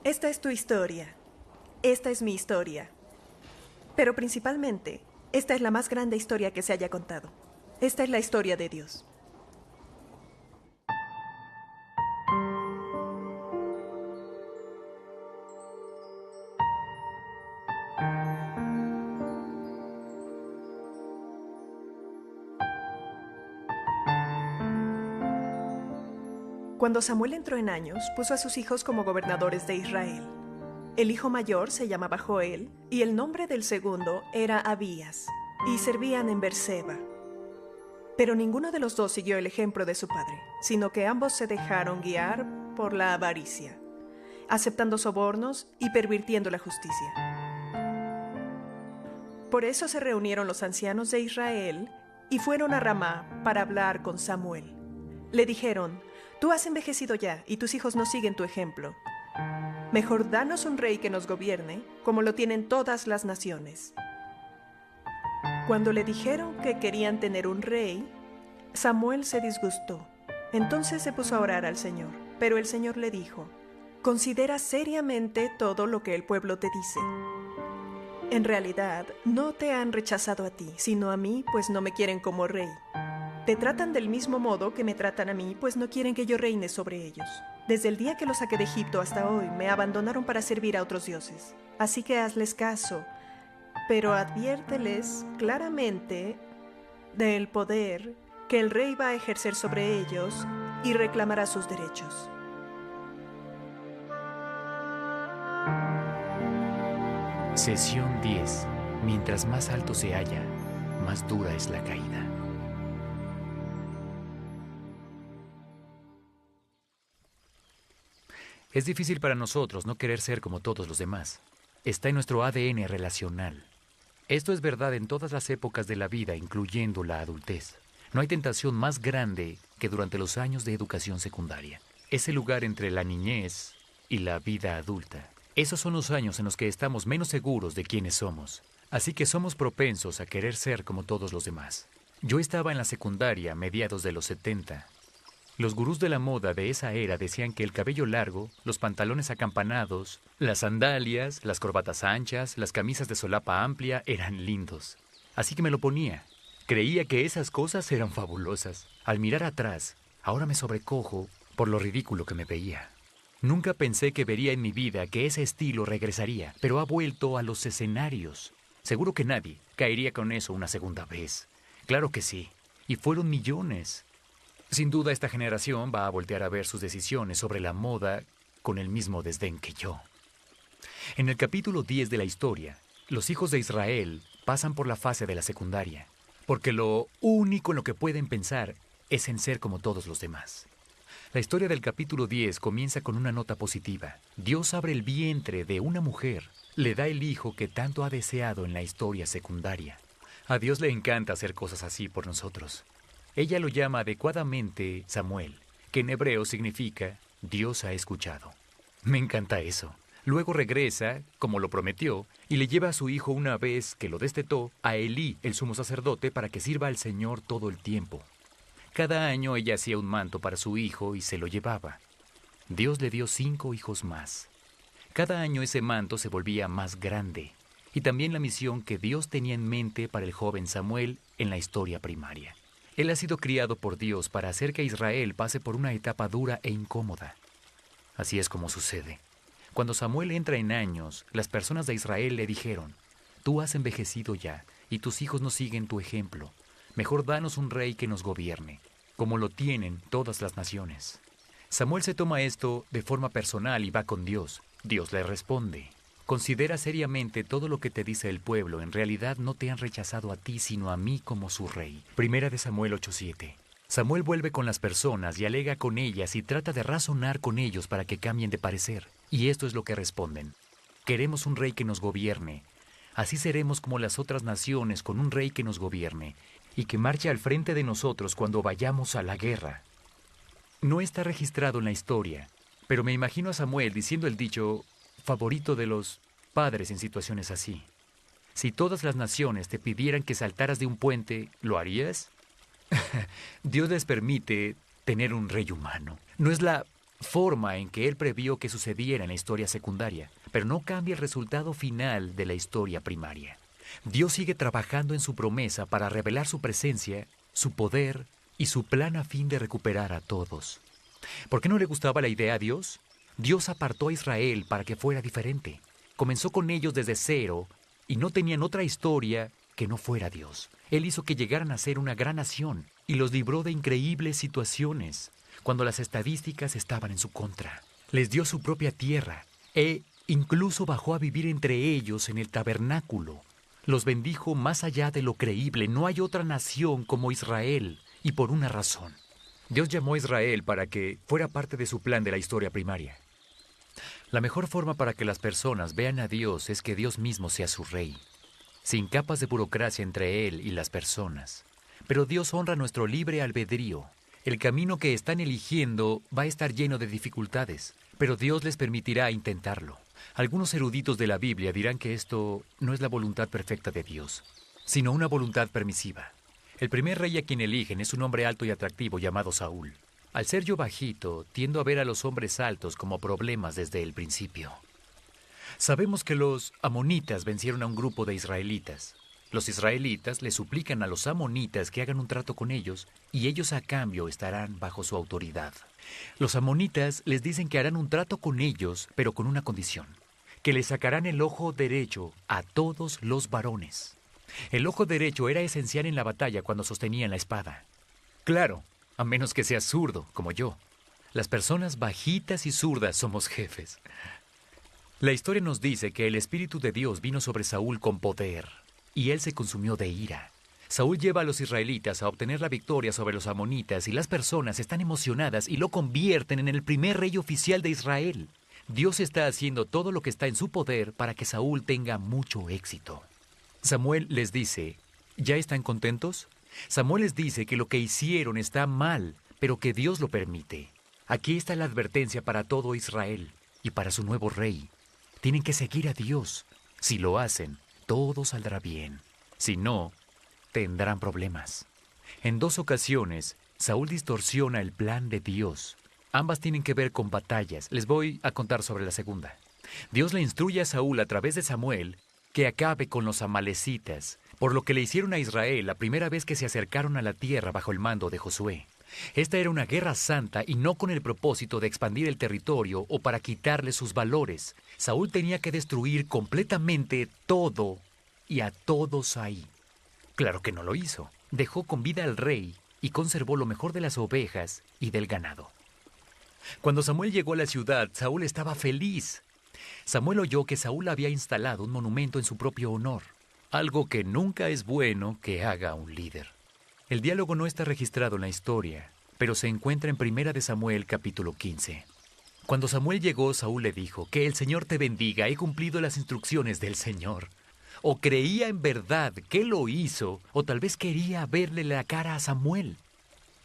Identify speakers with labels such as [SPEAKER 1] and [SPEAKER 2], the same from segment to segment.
[SPEAKER 1] Esta es tu historia. Esta es mi historia. Pero principalmente, esta es la más grande historia que se haya contado. Esta es la historia de Dios. Cuando Samuel entró en años, puso a sus hijos como gobernadores de Israel. El hijo mayor se llamaba Joel y el nombre del segundo era Abías, y servían en Berseba. Pero ninguno de los dos siguió el ejemplo de su padre, sino que ambos se dejaron guiar por la avaricia, aceptando sobornos y pervirtiendo la justicia. Por eso se reunieron los ancianos de Israel y fueron a Ramá para hablar con Samuel. Le dijeron: «Tú has envejecido ya y tus hijos no siguen tu ejemplo. Mejor danos un rey que nos gobierne, como lo tienen todas las naciones». Cuando le dijeron que querían tener un rey, Samuel se disgustó. Entonces se puso a orar al Señor, pero el Señor le dijo: «Considera seriamente todo lo que el pueblo te dice. En realidad, no te han rechazado a ti, sino a mí, pues no me quieren como rey. Te tratan del mismo modo que me tratan a mí, pues no quieren que yo reine sobre ellos. Desde el día que los saqué de Egipto hasta hoy, me abandonaron para servir a otros dioses. Así que hazles caso, pero adviérteles claramente del poder que el rey va a ejercer sobre ellos y reclamará sus derechos».
[SPEAKER 2] Sesión 10. Mientras más alto se halla, más dura es la caída. Es difícil para nosotros no querer ser como todos los demás. Está en nuestro ADN relacional. Esto es verdad en todas las épocas de la vida, incluyendo la adultez. No hay tentación más grande que durante los años de educación secundaria. Es el lugar entre la niñez y la vida adulta. Esos son los años en los que estamos menos seguros de quiénes somos. Así que somos propensos a querer ser como todos los demás. Yo estaba en la secundaria a mediados de los 70. Los gurús de la moda de esa era decían que el cabello largo, los pantalones acampanados, las sandalias, las corbatas anchas, las camisas de solapa amplia eran lindos. Así que me lo ponía. Creía que esas cosas eran fabulosas. Al mirar atrás, ahora me sobrecojo por lo ridículo que me veía. Nunca pensé que vería en mi vida que ese estilo regresaría, pero ha vuelto a los escenarios. Seguro que nadie caería con eso una segunda vez. Claro que sí. Y fueron millones. Sin duda esta generación va a voltear a ver sus decisiones sobre la moda con el mismo desdén que yo. En el capítulo 10 de la historia, los hijos de Israel pasan por la fase de la secundaria, porque lo único en lo que pueden pensar es en ser como todos los demás. La historia del capítulo 10 comienza con una nota positiva. Dios abre el vientre de una mujer, le da el hijo que tanto ha deseado en la historia secundaria. A Dios le encanta hacer cosas así por nosotros. Ella lo llama adecuadamente Samuel, que en hebreo significa Dios ha escuchado. Me encanta eso. Luego regresa, como lo prometió, y le lleva a su hijo una vez que lo destetó a Elí, el sumo sacerdote, para que sirva al Señor todo el tiempo. Cada año ella hacía un manto para su hijo y se lo llevaba. Dios le dio 5 hijos más. Cada año ese manto se volvía más grande, y también la misión que Dios tenía en mente para el joven Samuel en la historia primaria. Él ha sido criado por Dios para hacer que Israel pase por una etapa dura e incómoda. Así es como sucede. Cuando Samuel entra en años, las personas de Israel le dijeron: «Tú has envejecido ya, y tus hijos no siguen tu ejemplo. Mejor danos un rey que nos gobierne, como lo tienen todas las naciones». Samuel se toma esto de forma personal y va con Dios. Dios le responde: «Considera seriamente todo lo que te dice el pueblo. En realidad no te han rechazado a ti, sino a mí como su rey». Primera de Samuel 8:7. Samuel vuelve con las personas y alega con ellas y trata de razonar con ellos para que cambien de parecer. Y esto es lo que responden: «Queremos un rey que nos gobierne. Así seremos como las otras naciones, con un rey que nos gobierne y que marche al frente de nosotros cuando vayamos a la guerra». No está registrado en la historia, pero me imagino a Samuel diciendo el dicho favorito de los padres en situaciones así: «Si todas las naciones te pidieran que saltaras de un puente, ¿lo harías?». Dios les permite tener un rey humano. No es la forma en que él previó que sucediera en la historia secundaria, pero no cambia el resultado final de la historia primaria. Dios sigue trabajando en su promesa para revelar su presencia, su poder y su plan a fin de recuperar a todos. ¿Por qué no le gustaba la idea a Dios? Dios apartó a Israel para que fuera diferente. Comenzó con ellos desde cero y no tenían otra historia que no fuera Dios. Él hizo que llegaran a ser una gran nación y los libró de increíbles situaciones cuando las estadísticas estaban en su contra. Les dio su propia tierra e incluso bajó a vivir entre ellos en el tabernáculo. Los bendijo más allá de lo creíble. No hay otra nación como Israel, y por una razón. Dios llamó a Israel para que fuera parte de su plan de la historia primaria. La mejor forma para que las personas vean a Dios es que Dios mismo sea su rey, sin capas de burocracia entre Él y las personas. Pero Dios honra nuestro libre albedrío. El camino que están eligiendo va a estar lleno de dificultades, pero Dios les permitirá intentarlo. Algunos eruditos de la Biblia dirán que esto no es la voluntad perfecta de Dios, sino una voluntad permisiva. El primer rey a quien eligen es un hombre alto y atractivo llamado Saúl. Al ser yo bajito, tiendo a ver a los hombres altos como problemas desde el principio. Sabemos que los amonitas vencieron a un grupo de israelitas. Los israelitas le suplican a los amonitas que hagan un trato con ellos y ellos a cambio estarán bajo su autoridad. Los amonitas les dicen que harán un trato con ellos, pero con una condición: que le sacarán el ojo derecho a todos los varones. El ojo derecho era esencial en la batalla cuando sostenían la espada. Claro, a menos que seas zurdo, como yo. Las personas bajitas y zurdas somos jefes. La historia nos dice que el Espíritu de Dios vino sobre Saúl con poder, y él se consumió de ira. Saúl lleva a los israelitas a obtener la victoria sobre los amonitas y las personas están emocionadas y lo convierten en el primer rey oficial de Israel. Dios está haciendo todo lo que está en su poder para que Saúl tenga mucho éxito. Samuel les dice, ¿ya están contentos? Samuel les dice que lo que hicieron está mal, pero que Dios lo permite. Aquí está la advertencia para todo Israel y para su nuevo rey. Tienen que seguir a Dios. Si lo hacen, todo saldrá bien. Si no, tendrán problemas. En 2 ocasiones, Saúl distorsiona el plan de Dios. Ambas tienen que ver con batallas. Les voy a contar sobre la segunda. Dios le instruye a Saúl a través de Samuel que acabe con los amalecitas, por lo que le hicieron a Israel la primera vez que se acercaron a la tierra bajo el mando de Josué. Esta era una guerra santa y no con el propósito de expandir el territorio o para quitarle sus valores. Saúl tenía que destruir completamente todo y a todos ahí. Claro que no lo hizo. Dejó con vida al rey y conservó lo mejor de las ovejas y del ganado. Cuando Samuel llegó a la ciudad, Saúl estaba feliz. Samuel oyó que Saúl había instalado un monumento en su propio honor, algo que nunca es bueno que haga un líder. El diálogo no está registrado en la historia, pero se encuentra en 1 Samuel capítulo 15. Cuando Samuel llegó, Saúl le dijo, «Que el Señor te bendiga, he cumplido las instrucciones del Señor». O creía en verdad que lo hizo, o tal vez quería verle la cara a Samuel.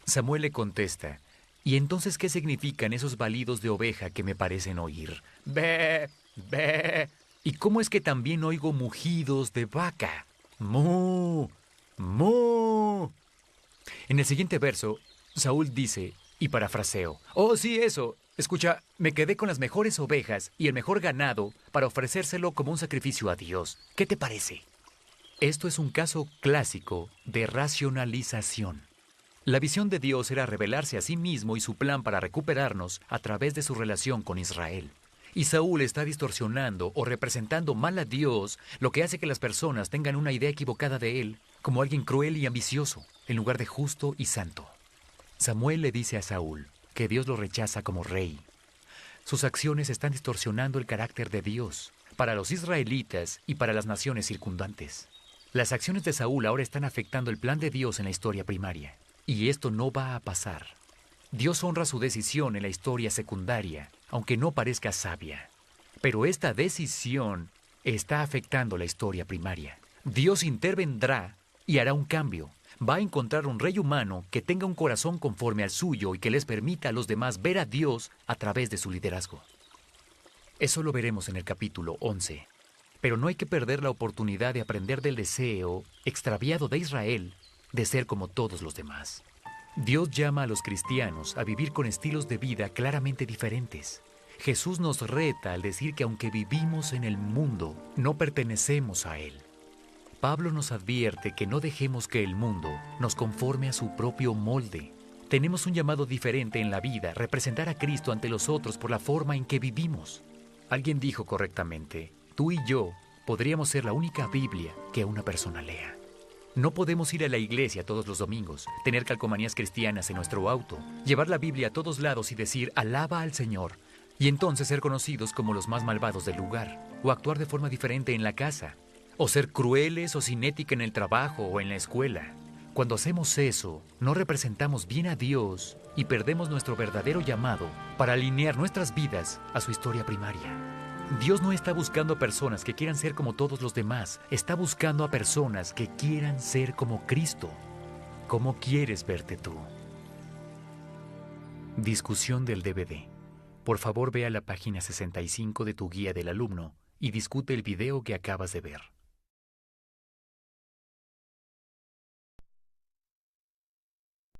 [SPEAKER 2] Samuel le contesta, «¿Y entonces qué significan esos balidos de oveja que me parecen oír? Bé, bé. ¿Y cómo es que también oigo mugidos de vaca? Mu, mu». En el siguiente verso, Saúl dice, y parafraseo, «Oh, sí, eso. Escucha, me quedé con las mejores ovejas y el mejor ganado para ofrecérselo como un sacrificio a Dios. ¿Qué te parece?». Esto es un caso clásico de racionalización. La visión de Dios era revelarse a sí mismo y su plan para recuperarnos a través de su relación con Israel. Y Saúl está distorsionando o representando mal a Dios, lo que hace que las personas tengan una idea equivocada de él, como alguien cruel y ambicioso, en lugar de justo y santo. Samuel le dice a Saúl que Dios lo rechaza como rey. Sus acciones están distorsionando el carácter de Dios para los israelitas y para las naciones circundantes. Las acciones de Saúl ahora están afectando el plan de Dios en la historia primaria. Y esto no va a pasar. Dios honra su decisión en la historia secundaria, aunque no parezca sabia. Pero esta decisión está afectando la historia primaria. Dios intervendrá y hará un cambio. Va a encontrar un rey humano que tenga un corazón conforme al suyo y que les permita a los demás ver a Dios a través de su liderazgo. Eso lo veremos en el capítulo 11. Pero no hay que perder la oportunidad de aprender del deseo extraviado de Israel de ser como todos los demás. Dios llama a los cristianos a vivir con estilos de vida claramente diferentes. Jesús nos reta al decir que aunque vivimos en el mundo, no pertenecemos a él. Pablo nos advierte que no dejemos que el mundo nos conforme a su propio molde. Tenemos un llamado diferente en la vida, representar a Cristo ante los otros por la forma en que vivimos. Alguien dijo correctamente, tú y yo podríamos ser la única Biblia que una persona lea. No podemos ir a la iglesia todos los domingos, tener calcomanías cristianas en nuestro auto, llevar la Biblia a todos lados y decir alaba al Señor, y entonces ser conocidos como los más malvados del lugar, o actuar de forma diferente en la casa, o ser crueles o sin ética en el trabajo o en la escuela. Cuando hacemos eso, no representamos bien a Dios y perdemos nuestro verdadero llamado para alinear nuestras vidas a su historia primaria. Dios no está buscando a personas que quieran ser como todos los demás, está buscando a personas que quieran ser como Cristo. ¿Cómo quieres verte tú? Discusión del DVD. Por favor, ve a la página 65 de tu guía del alumno y discute el video que acabas de ver.